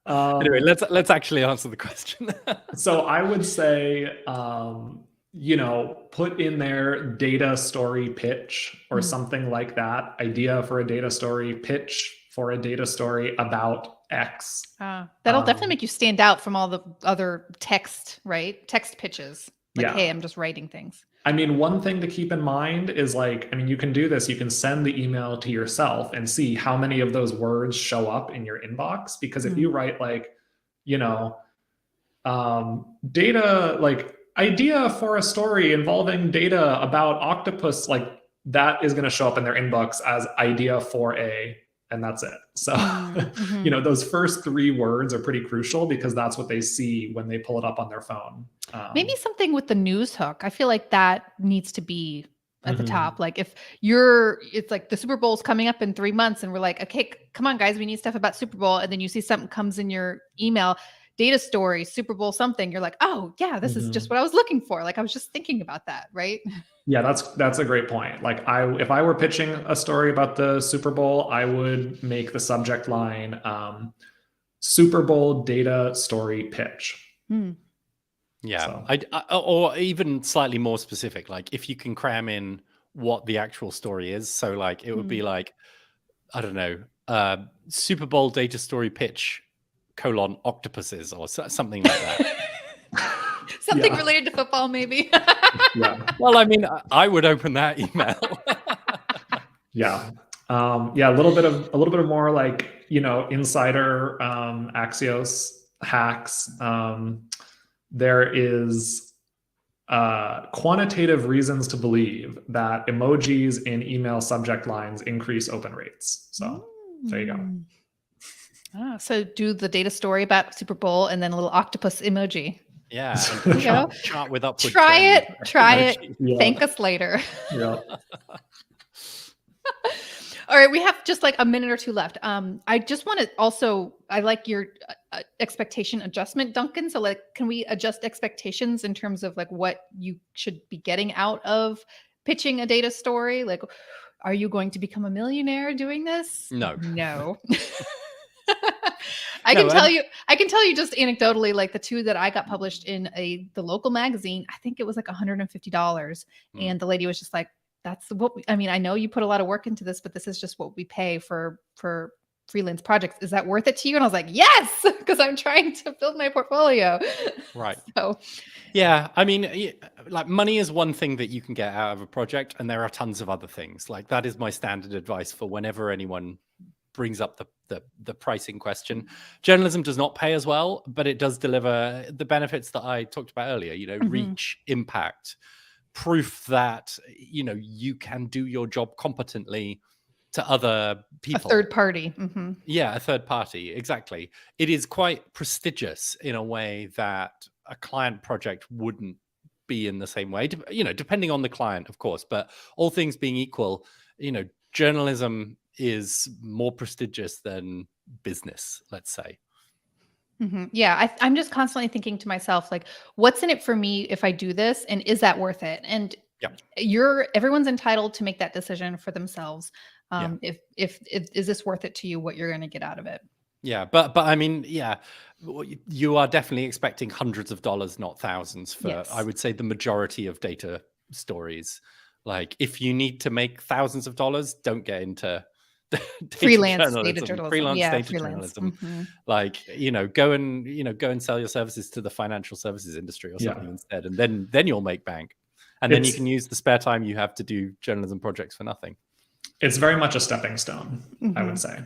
Anyway, let's actually answer the question. So I would say, put in there data story pitch or something like that. Idea for a data story, pitch for a data story about X. That'll definitely make you stand out from all the other text, right? Text pitches. Like, hey, I'm just writing things. I mean, one thing to keep in mind is you can do this. You can send the email to yourself and see how many of those words show up in your inbox. Because if you write data, idea for a story involving data about octopus, that is going to show up in their inbox as idea for and that's it. So, those first 3 words are pretty crucial because that's what they see when they pull it up on their phone. Maybe something with the news hook. I feel like that needs to be at the top. Like if it's like the Super Bowl's coming up in 3 months and we're like, okay, come on guys, we need stuff about Super Bowl. And then you see something comes in your email, data story, Super Bowl something. You're like, oh yeah, this is just what I was looking for. Like I was just thinking about that. Right. Yeah, that's a great point. If I were pitching a story about the Super Bowl, I would make the subject line Super Bowl data story pitch. Yeah, so. Or even slightly more specific, like if you can cram in what the actual story is. So it would be I don't know, Super Bowl data story pitch : octopuses or something like that. Something related to football, maybe. Well, I mean, I would open that email. A little bit of more insider Axios hacks. There is quantitative reasons to believe that emojis in email subject lines increase open rates. So there you go. So do the data story about Super Bowl and then a little octopus emoji. Yeah. Chart with upward Try it. Yeah. Thank us later. Yeah. All right, we have just a minute or 2 left. I just want to also, I like your expectation adjustment, Duncan. So can we adjust expectations in terms of what you should be getting out of pitching a data story? Are you going to become a millionaire doing this? No. I can tell you just anecdotally, the 2 that I got published in the local magazine, I think it was $150. And the lady was just like, that's what I know you put a lot of work into this, but this is just what we pay for freelance projects. Is that worth it to you? And I was like, yes, because I'm trying to build my portfolio. Right. So, yeah, I mean, money is one thing that you can get out of a project, and there are tons of other things. That is my standard advice for whenever anyone brings up the pricing question. Journalism does not pay as well, but it does deliver the benefits that I talked about earlier, reach, impact, proof that, you can do your job competently to other people. A third party. Yeah, a third party. Exactly. It is quite prestigious in a way that a client project wouldn't be in the same way, depending on the client, of course, but all things being equal, journalism is more prestigious than business, let's say. Yeah, I'm just constantly thinking to myself, like, what's in it for me if I do this, and is that worth it? And everyone's entitled to make that decision for themselves. If is this worth it to you? What you're going to get out of it? Yeah, but I mean, you are definitely expecting hundreds of dollars, not thousands, for I would say the majority of data stories. Like, if you need to make thousands of dollars, don't get into freelance data journalism. Journalism. Like, go and sell your services to the financial services industry or something instead, and then you'll make bank, and then you can use the spare time you have to do journalism projects for nothing. It's very much a stepping stone, I would say.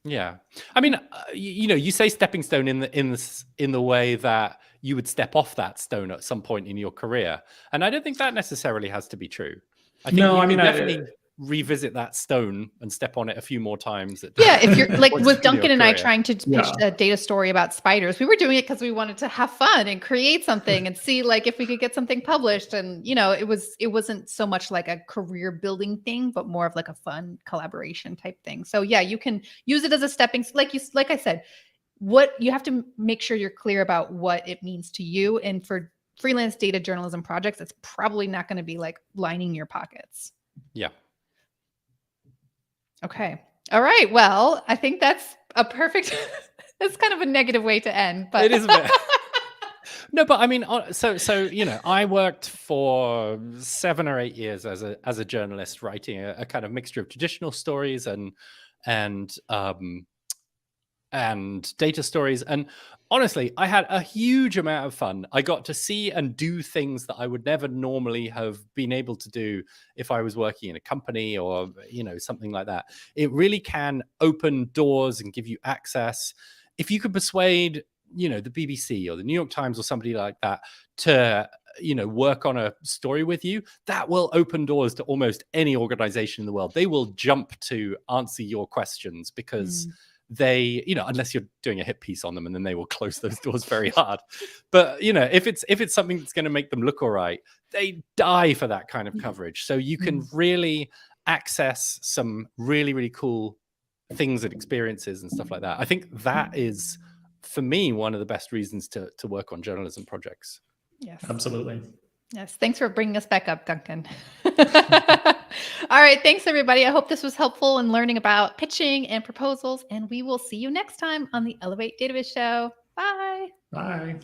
Yeah, I mean, you say stepping stone in the way that you would step off that stone at some point in your career, and I don't think that necessarily has to be true. I think definitely revisit that stone and step on it a few more times. If you're like with Duncan and I trying to pitch a data story about spiders, we were doing it because we wanted to have fun and create something and see like if we could get something published. And it wasn't so much like a career building thing, but more of like a fun collaboration type thing. So you can use it as a stepping, like I said, what you have to make sure you're clear about what it means to you. And for freelance data journalism projects, it's probably not going to be like lining your pockets. Yeah. Okay. All right. Well, I think that's a perfect, that's kind of a negative way to end, but it is a bit. No, but I mean, so I worked for 7 or 8 years as a journalist, writing a kind of mixture of traditional stories and data stories. And honestly, I had a huge amount of fun. I got to see and do things that I would never normally have been able to do if I was working in a company or, something like that. It really can open doors and give you access. If you could persuade, the BBC or the New York Times or somebody like that to, work on a story with you, that will open doors to almost any organization in the world. They will jump to answer your questions because they, unless you're doing a hit piece on them, and then they will close those doors very hard. But if it's something that's going to make them look all right, they die for that kind of coverage. So you can really access some really, really cool things and experiences and stuff like that. I think that is, for me, one of the best reasons to work on journalism projects. Yes, absolutely. Yes. Thanks for bringing us back up, Duncan. All right. Thanks, everybody. I hope this was helpful in learning about pitching and proposals, and we will see you next time on the Elevate Dataviz Show. Bye. Bye.